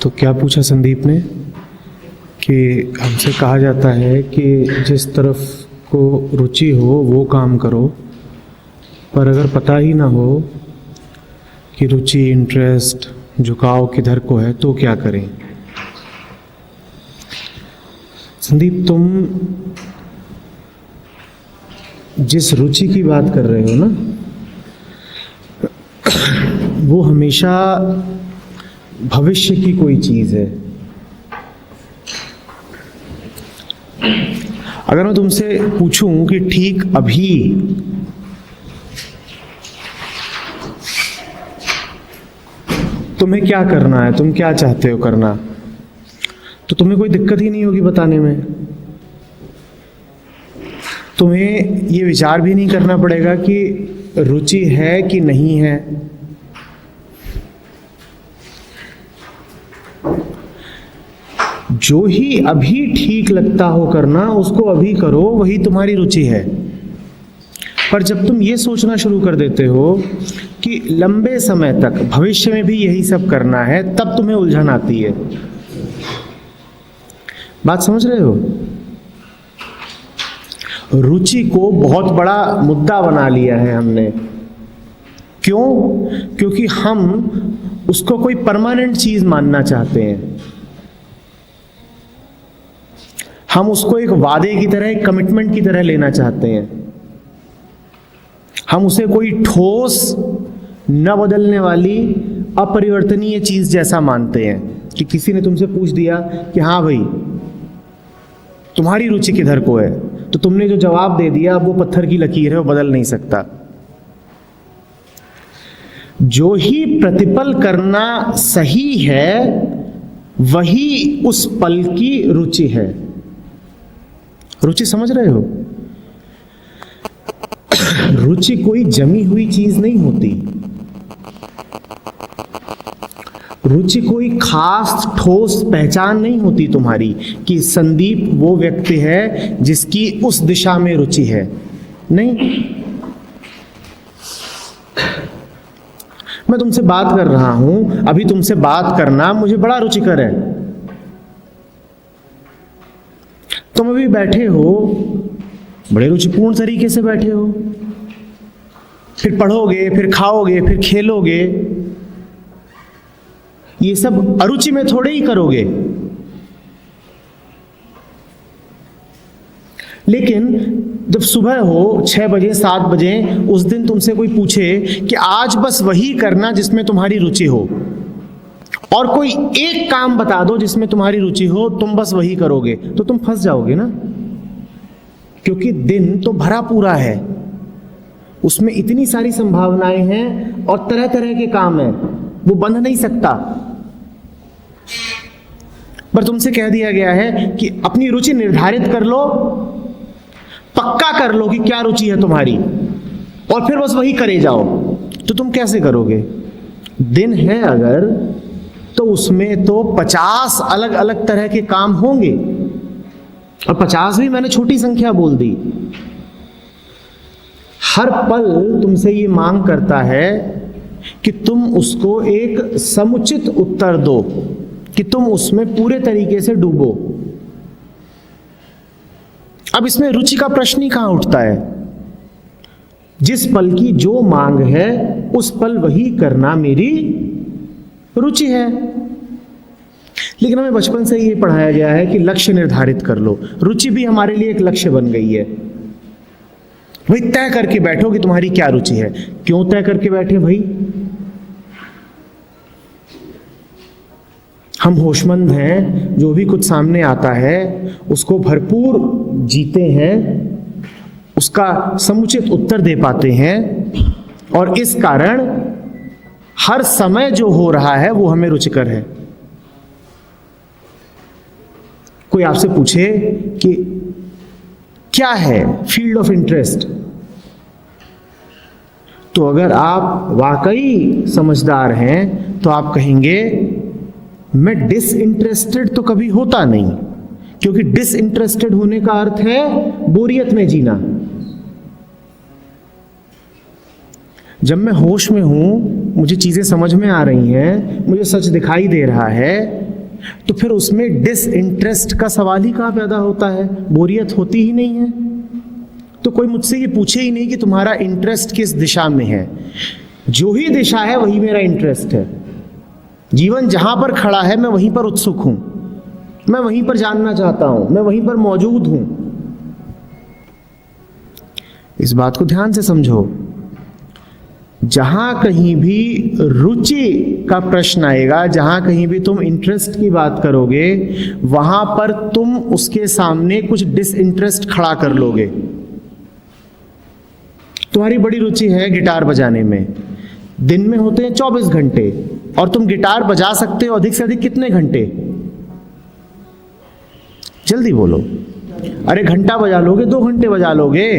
तो क्या पूछा संदीप ने कि हमसे कहा जाता है कि जिस तरफ को रुचि हो वो काम करो, पर अगर पता ही ना हो कि रुचि, इंटरेस्ट, झुकाव किधर को है तो क्या करें। संदीप, तुम जिस रुचि की बात कर रहे हो ना, वो हमेशा भविष्य की कोई चीज है। अगर मैं तुमसे पूछूं कि ठीक अभी तुम्हें क्या करना है, तुम क्या चाहते हो करना, तो तुम्हें कोई दिक्कत ही नहीं होगी बताने में। तुम्हें ये विचार भी नहीं करना पड़ेगा कि रुचि है कि नहीं है। जो ही अभी ठीक लगता हो करना उसको अभी करो, वही तुम्हारी रुचि है। पर जब तुम ये सोचना शुरू कर देते हो कि लंबे समय तक भविष्य में भी यही सब करना है, तब तुम्हें उलझन आती है। बात समझ रहे हो? रुचि को बहुत बड़ा मुद्दा बना लिया है हमने। क्यों? क्योंकि हम उसको कोई परमानेंट चीज मानना चाहते हैं। हम उसको एक वादे की तरह, एक कमिटमेंट की तरह लेना चाहते हैं। हम उसे कोई ठोस, न बदलने वाली, अपरिवर्तनीय चीज जैसा मानते हैं कि किसी ने तुमसे पूछ दिया कि हाँ भाई तुम्हारी रुचि किधर को है, तो तुमने जो जवाब दे दिया अब वो पत्थर की लकीर है, वो बदल नहीं सकता। जो ही प्रतिपल करना सही है वही उस पल की रुचि है। रुचि समझ रहे हो? रुचि कोई जमी हुई चीज नहीं होती। रुचि कोई खास ठोस पहचान नहीं होती तुम्हारी कि संदीप वो व्यक्ति है जिसकी उस दिशा में रुचि है। नहीं, मैं तुमसे बात कर रहा हूं, अभी तुमसे बात करना मुझे बड़ा रुचिकर है। तुम अभी बैठे हो, बड़े रुचिपूर्ण तरीके से बैठे हो, फिर पढ़ोगे, फिर खाओगे, फिर खेलोगे। ये सब अरुचि में थोड़े ही करोगे। लेकिन जब सुबह हो 6 बजे 7 बजे उस दिन तुमसे कोई पूछे कि आज बस वही करना जिसमें तुम्हारी रुचि हो, और कोई एक काम बता दो जिसमें तुम्हारी रुचि हो, तुम बस वही करोगे, तो तुम फंस जाओगे ना। क्योंकि दिन तो भरा पूरा है, उसमें इतनी सारी संभावनाएं हैं और तरह तरह के काम हैं, वो बंध नहीं सकता। पर तुमसे कह दिया गया है कि अपनी रुचि निर्धारित कर लो, पक्का कर लो कि क्या रुचि है तुम्हारी, और फिर बस वही करे जाओ। तो तुम कैसे करोगे? दिन है अगर, तो उसमें तो 50 अलग अलग तरह के काम होंगे, और 50 भी मैंने छोटी संख्या बोल दी। हर पल तुमसे ये मांग करता है कि तुम उसको एक समुचित उत्तर दो, कि तुम उसमें पूरे तरीके से डूबो। अब इसमें रुचि का प्रश्न ही कहां उठता है? जिस पल की जो मांग है उस पल वही करना मेरी रुचि है। लेकिन हमें बचपन से ये पढ़ाया गया है कि लक्ष्य निर्धारित कर लो। रुचि भी हमारे लिए एक लक्ष्य बन गई है। भाई तय करके बैठो कि तुम्हारी क्या रुचि है। क्यों तय करके बैठे भाई? हम होशमंद हैं, जो भी कुछ सामने आता है उसको भरपूर जीते हैं, उसका समुचित उत्तर दे पाते हैं, और इस कारण हर समय जो हो रहा है वो हमें रुचिकर है। कोई आपसे पूछे कि क्या है फील्ड ऑफ इंटरेस्ट, तो अगर आप वाकई समझदार हैं तो आप कहेंगे मैं डिसइंटरेस्टेड तो कभी होता नहीं, क्योंकि डिसइंटरेस्टेड होने का अर्थ है बोरियत में जीना। जब मैं होश में हूं, मुझे चीजें समझ में आ रही हैं, मुझे सच दिखाई दे रहा है, तो फिर उसमें डिसइंटरेस्ट का सवाल ही कहाँ पैदा होता है? बोरियत होती ही नहीं है। तो कोई मुझसे ये पूछे ही नहीं कि तुम्हारा इंटरेस्ट किस दिशा में है। जो ही दिशा है वही मेरा इंटरेस्ट है। जीवन जहां पर खड़ा है मैं वहीं पर उत्सुक हूं, मैं वहीं पर जानना चाहता हूं, मैं वहीं पर मौजूद हूं। इस बात को ध्यान से समझो। जहां कहीं भी रुचि का प्रश्न आएगा, जहां कहीं भी तुम इंटरेस्ट की बात करोगे, वहां पर तुम उसके सामने कुछ डिसइंटरेस्ट खड़ा कर लोगे। तुम्हारी बड़ी रुचि है गिटार बजाने में, दिन में होते हैं 24 घंटे और तुम गिटार बजा सकते हो अधिक से अधिक कितने घंटे? जल्दी बोलो। अरे घंटा बजा लोगे, 2 घंटे बजा लोगे।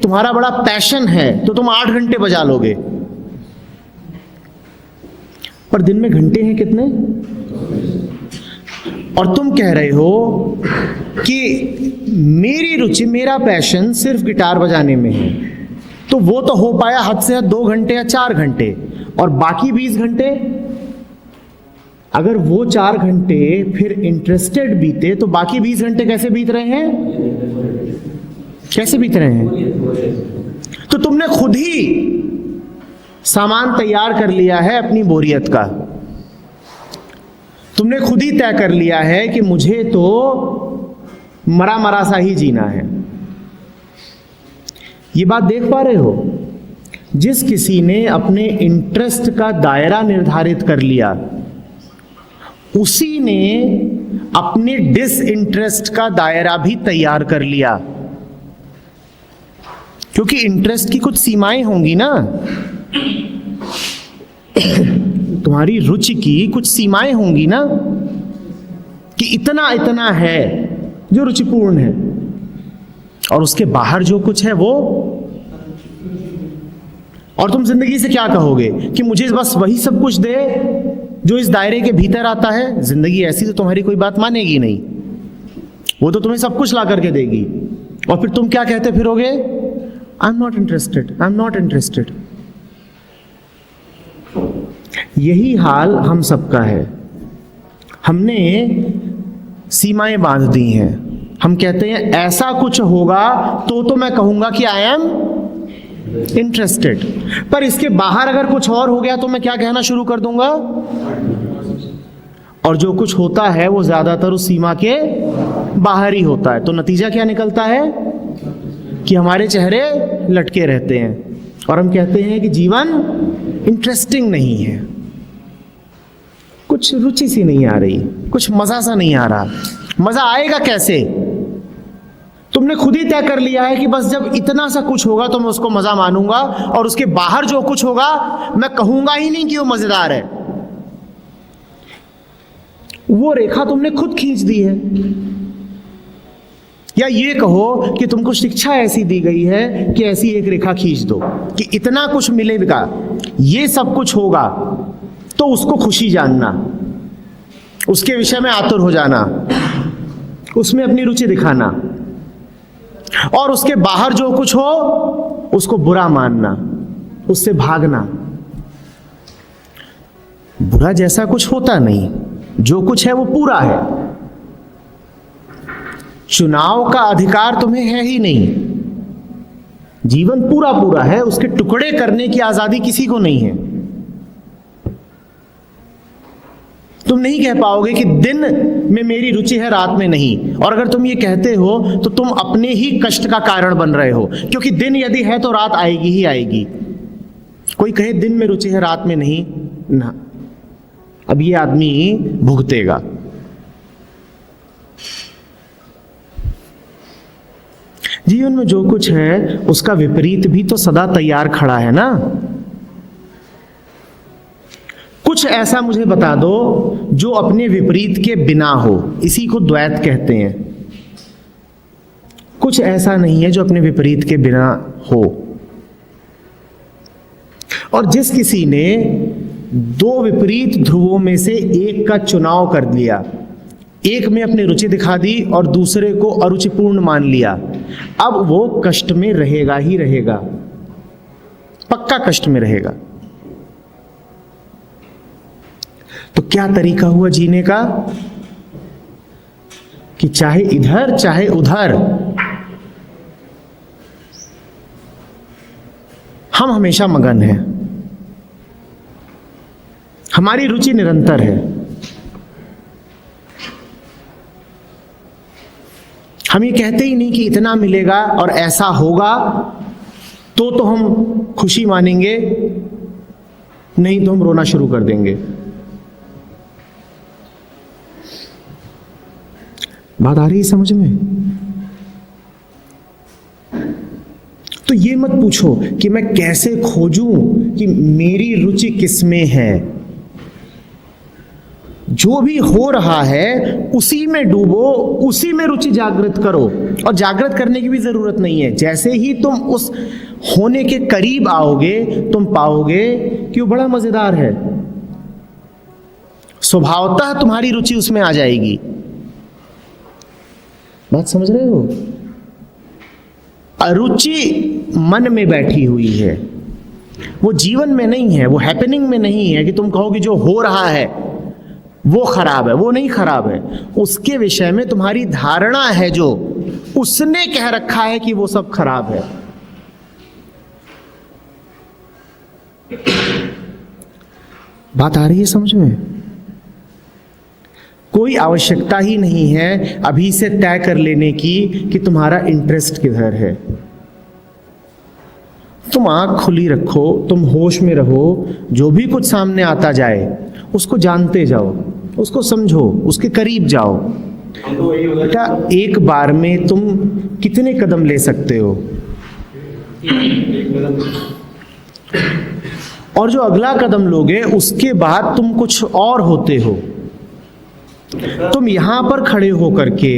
तुम्हारा बड़ा पैशन है तो तुम 8 घंटे बजा लोगे, पर दिन में घंटे हैं कितने? और तुम कह रहे हो कि मेरी रुचि, मेरा पैशन सिर्फ गिटार बजाने में है, तो वो तो हो पाया हद से हद 2 घंटे या 4 घंटे, और बाकी 20 घंटे अगर वो 4 घंटे फिर इंटरेस्टेड बीते तो बाकी 20 घंटे कैसे बीत रहे हैं? कैसे बीत रहे हैं? तो तुमने खुद ही सामान तैयार कर लिया है अपनी बोरियत का। तुमने खुद ही तय कर लिया है कि मुझे तो मरा मरा सा ही जीना है। ये बात देख पा रहे हो? जिस किसी ने अपने इंटरेस्ट का दायरा निर्धारित कर लिया, उसी ने अपने डिसइंटरेस्ट का दायरा भी तैयार कर लिया। क्योंकि इंटरेस्ट की कुछ सीमाएं होंगी ना, तुम्हारी रुचि की कुछ सीमाएं होंगी ना, कि इतना इतना है जो रुचिपूर्ण है, और उसके बाहर जो कुछ है वो। और तुम जिंदगी से क्या कहोगे कि मुझे बस वही सब कुछ दे जो इस दायरे के भीतर आता है? जिंदगी ऐसी तो तुम्हारी कोई बात मानेगी नहीं, वो तो तुम्हें सब कुछ ला करके देगी। और फिर तुम क्या कहते फिरोगे? I am not interested, I am not interested. यही हाल हम सबका है। हमने सीमाएं बांध दी हैं। हम कहते हैं ऐसा कुछ होगा तो मैं कहूंगा कि आई एम इंटरेस्टेड, पर इसके बाहर अगर कुछ और हो गया तो मैं क्या कहना शुरू कर दूंगा? और जो कुछ होता है वो ज्यादातर उस सीमा के बाहर ही होता है। तो नतीजा क्या निकलता है कि हमारे चेहरे लटके रहते हैं और हम कहते हैं कि जीवन इंटरेस्टिंग नहीं है, कुछ रुचि सी नहीं आ रही, कुछ मजा सा नहीं आ रहा। मजा आएगा कैसे? तुमने खुद ही तय कर लिया है कि बस जब इतना सा कुछ होगा तो मैं उसको मजा मानूंगा, और उसके बाहर जो कुछ होगा मैं कहूंगा ही नहीं कि वो मजेदार है। वो रेखा तुमने खुद खींच दी है। या ये कहो कि तुमको शिक्षा ऐसी दी गई है कि ऐसी एक रेखा खींच दो कि इतना कुछ मिलेगा, ये सब कुछ होगा, तो उसको खुशी जानना, उसके विषय में आतुर हो जाना, उसमें अपनी रुचि दिखाना, और उसके बाहर जो कुछ हो उसको बुरा मानना, उससे भागना। बुरा जैसा कुछ होता नहीं, जो कुछ है वो पूरा है। चुनाव का अधिकार तुम्हें है ही नहीं। जीवन पूरा पूरा है, उसके टुकड़े करने की आजादी किसी को नहीं है। तुम नहीं कह पाओगे कि दिन में मेरी रुचि है, रात में नहीं। और अगर तुम ये कहते हो तो तुम अपने ही कष्ट का कारण बन रहे हो, क्योंकि दिन यदि है तो रात आएगी ही आएगी। कोई कहे दिन में रुचि है रात में नहीं ना, अब ये आदमी भुगतेगा। जीवन में जो कुछ है उसका विपरीत भी तो सदा तैयार खड़ा है ना। कुछ ऐसा मुझे बता दो जो अपने विपरीत के बिना हो, इसी को द्वैत कहते हैं। कुछ ऐसा नहीं है जो अपने विपरीत के बिना हो। और जिस किसी ने 2 विपरीत ध्रुवों में से एक का चुनाव कर लिया, एक में अपनी रुचि दिखा दी और दूसरे को अरुचिपूर्ण मान लिया, अब वो कष्ट में रहेगा ही रहेगा, पक्का कष्ट में रहेगा। तो क्या तरीका हुआ जीने का? कि चाहे इधर चाहे उधर हम हमेशा मगन हैं, हमारी रुचि निरंतर है। हम ये कहते ही नहीं कि इतना मिलेगा और ऐसा होगा तो हम खुशी मानेंगे, नहीं तो हम रोना शुरू कर देंगे। बात आ रही है समझ में? तो ये मत पूछो कि मैं कैसे खोजूं कि मेरी रुचि किसमें है। जो भी हो रहा है उसी में डूबो, उसी में रुचि जागृत करो। और जागृत करने की भी जरूरत नहीं है, जैसे ही तुम उस होने के करीब आओगे तुम पाओगे कि वो बड़ा मजेदार है। स्वभावतः तुम्हारी रुचि उसमें आ जाएगी। बात समझ रहे हो? अरुचि मन में बैठी हुई है, वो जीवन में नहीं है, वो हैपनिंग में नहीं है कि तुम कहो कि जो हो रहा है वो खराब है। वो नहीं खराब है, उसके विषय में तुम्हारी धारणा है, जो उसने कह रखा है कि वो सब खराब है। बात आ रही है समझ में? कोई आवश्यकता ही नहीं है अभी से तय कर लेने की कि तुम्हारा इंटरेस्ट किधर है। तुम आंख खुली रखो, तुम होश में रहो, जो भी कुछ सामने आता जाए उसको जानते जाओ, उसको समझो, उसके करीब जाओ। बेटा एक बार में तुम कितने कदम ले सकते हो? और जो अगला कदम लोगे उसके बाद तुम कुछ और होते हो। तुम यहां पर खड़े होकर के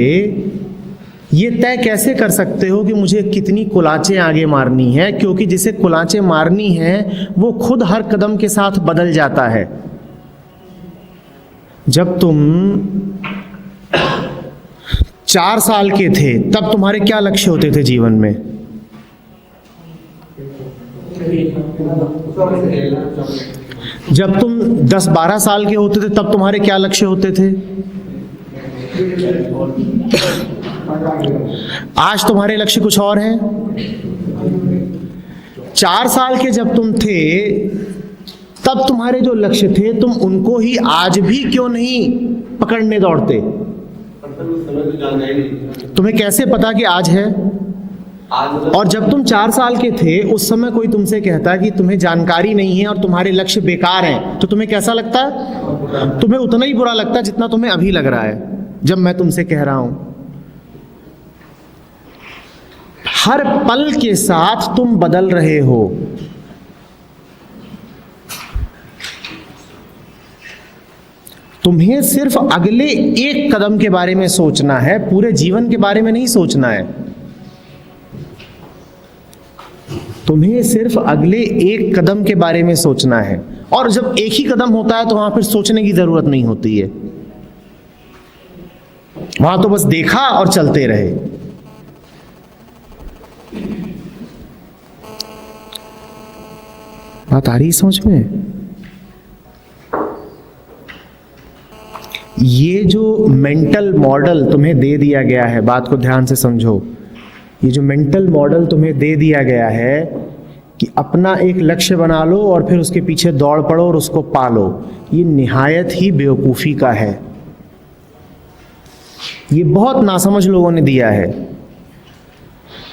ये तय कैसे कर सकते हो कि मुझे कितनी कुलाचें आगे मारनी है? क्योंकि जिसे कुलाचें मारनी है वो खुद हर कदम के साथ बदल जाता है। जब तुम 4 साल के थे तब तुम्हारे क्या लक्ष्य होते थे जीवन में? जब तुम 10-12 साल के होते थे तब तुम्हारे क्या लक्ष्य होते थे? आज तुम्हारे लक्ष्य कुछ और हैं। 4 साल के जब तुम थे तब तुम्हारे जो लक्ष्य थे तुम उनको ही आज भी क्यों नहीं पकड़ने दौड़ते? तुम्हें कैसे पता कि आज है? और जब तुम 4 साल के थे उस समय कोई तुमसे कहता कि तुम्हें जानकारी नहीं है और तुम्हारे लक्ष्य बेकार हैं, तो तुम्हें कैसा लगता है? तुम्हें उतना ही बुरा लगता है जितना तुम्हें अभी लग रहा है जब मैं तुमसे कह रहा हूं। हर पल के साथ तुम बदल रहे हो। तुम्हें सिर्फ अगले एक कदम के बारे में सोचना है, पूरे जीवन के बारे में नहीं सोचना है। तुम्हें सिर्फ अगले एक कदम के बारे में सोचना है। और जब एक ही कदम होता है तो वहां फिर सोचने की जरूरत नहीं होती है, वहां तो बस देखा और चलते रहे। बात आ रही है समझ में? ये जो मेंटल मॉडल तुम्हें दे दिया गया है, बात को ध्यान से समझो, ये जो मेंटल मॉडल तुम्हें दे दिया गया है कि अपना एक लक्ष्य बना लो और फिर उसके पीछे दौड़ पड़ो और उसको पालो, ये निहायत ही बेवकूफ़ी का है। ये बहुत नासमझ लोगों ने दिया है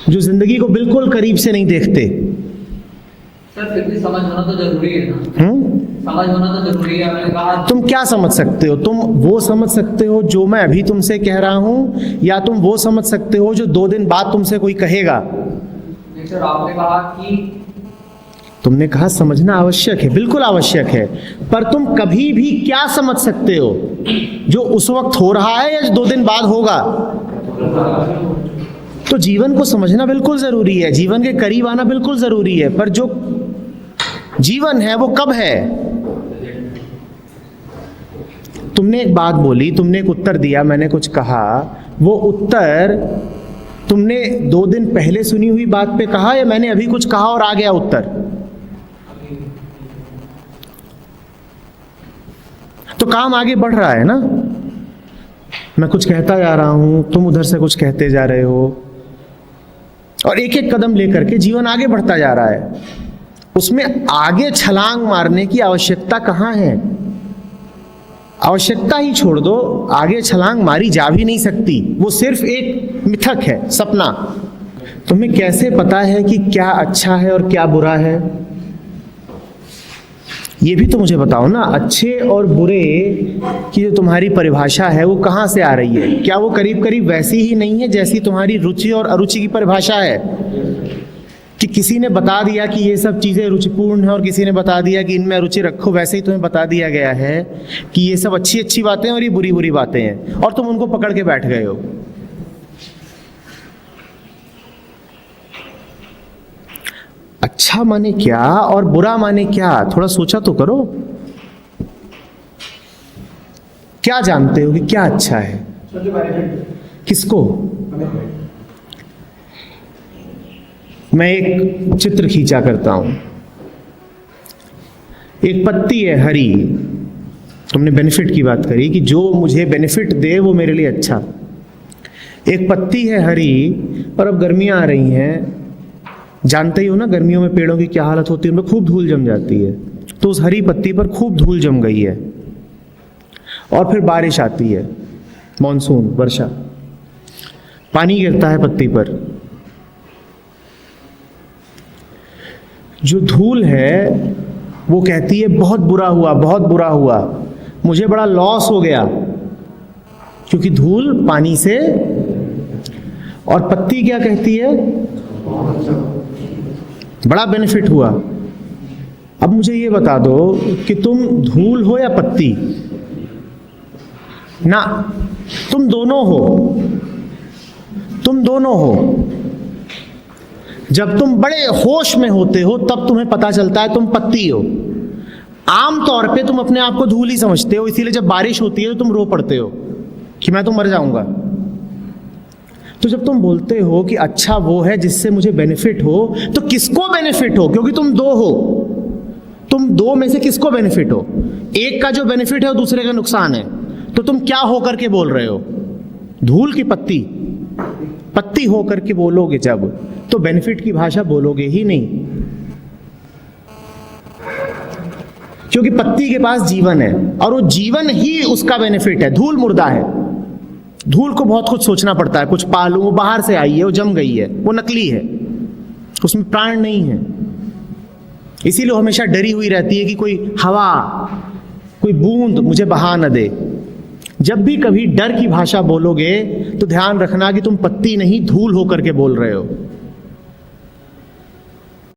जो जिंदगी को बिल्कुल करीब से नहीं देखते। सर फिर भी समझ होना तो जरूरी है ना? समझ होना तो जरूरी है। मैंने कहा तुम क्या समझ सकते हो? तुम वो समझ सकते हो जो मैं अभी तुमसे कह रहा हूं, या तुम वो समझ सकते हो जो 2 दिन बाद तुमसे कोई कहेगा? नहीं सर, आपने कहा कि तुमने कहा समझना आवश्यक है, बिल्कुल आवश्यक है, पर तुम कभी भी क्या समझ सकते हो जो उस वक्त हो रहा है या जो 2 दिन बाद होगा? तो जीवन को समझना बिल्कुल जरूरी है, जीवन के करीब आना बिल्कुल जरूरी है, पर जो जीवन है वो कब है? तुमने एक बात बोली, तुमने एक उत्तर दिया, मैंने कुछ कहा, वो उत्तर तुमने 2 दिन पहले सुनी हुई बात पे कहा या मैंने अभी कुछ कहा और आ गया उत्तर? तो काम आगे बढ़ रहा है ना? मैं कुछ कहता जा रहा हूं, तुम उधर से कुछ कहते जा रहे हो, और एक एक कदम लेकर के जीवन आगे बढ़ता जा रहा है। उसमें आगे छलांग मारने की आवश्यकता कहाँ है? आवश्यकता ही छोड़ दो, आगे छलांग मारी जा भी नहीं सकती, वो सिर्फ एक मिथक है, सपना। तुम्हें कैसे पता है कि क्या अच्छा है और क्या बुरा है? ये भी तो मुझे बताओ ना। अच्छे और बुरे की जो तुम्हारी परिभाषा है वो कहाँ से आ रही है? क्या वो करीब करीब वैसी ही नहीं है जैसी तुम्हारी रुचि और अरुचि की परिभाषा है? कि किसी ने बता दिया कि ये सब चीज़ें रुचिपूर्ण है और किसी ने बता दिया कि इनमें रुचि रखो, वैसे ही तुम्हें बता दिया गया है कि ये सब अच्छी अच्छी बातें और ये बुरी बुरी बातें हैं, और तुम उनको पकड़ के बैठ गए हो। अच्छा माने क्या और बुरा माने क्या? थोड़ा सोचा तो करो। क्या जानते हो कि क्या अच्छा है? किसको? मैं एक चित्र खींचा करता हूं। एक पत्ती है हरी, तुमने बेनिफिट की बात करी कि जो मुझे बेनिफिट दे वो मेरे लिए अच्छा। एक पत्ती है हरी, और अब गर्मियां आ रही हैं, जानते ही हो ना गर्मियों में पेड़ों की क्या हालत होती है, उनमें खूब धूल जम जाती है। तो उस हरी पत्ती पर खूब धूल जम गई है, और फिर बारिश आती है, मॉनसून, वर्षा, पानी गिरता है पत्ती पर। जो धूल है वो कहती है बहुत बुरा हुआ, बहुत बुरा हुआ, मुझे बड़ा लॉस हो गया, क्योंकि धूल पानी से। और पत्ती क्या कहती है? बड़ा बेनिफिट हुआ। अब मुझे ये बता दो कि तुम धूल हो या पत्ती? ना, तुम दोनों हो, तुम दोनों हो। जब तुम बड़े होश में होते हो तब तुम्हें पता चलता है तुम पत्ती हो। आम तौर पे तुम अपने आप को धूल ही समझते हो, इसीलिए जब बारिश होती है तो तुम रो पड़ते हो कि मैं तो मर जाऊंगा। तो जब तुम बोलते हो कि अच्छा वो है जिससे मुझे बेनिफिट हो, तो किसको बेनिफिट हो? क्योंकि तुम दो हो, तुम दो में से किसको बेनिफिट हो? एक का जो बेनिफिट है वो दूसरे का नुकसान है। तो तुम क्या होकर के बोल रहे हो? धूल की पत्ती? पत्ती होकर के बोलोगे जब, तो बेनिफिट की भाषा बोलोगे ही नहीं, क्योंकि पत्ती के पास जीवन है और वो जीवन ही उसका बेनिफिट है। धूल मुर्दा है, धूल को बहुत कुछ सोचना पड़ता है, कुछ पालू, वो बाहर से आई है, वो जम गई है, वो नकली है, उसमें प्राण नहीं है। इसीलिए हमेशा डरी हुई रहती है कि कोई हवा, कोई बूंद मुझे बहा न दे। जब भी कभी डर की भाषा बोलोगे तो ध्यान रखना कि तुम पत्ती नहीं धूल होकर के बोल रहे हो।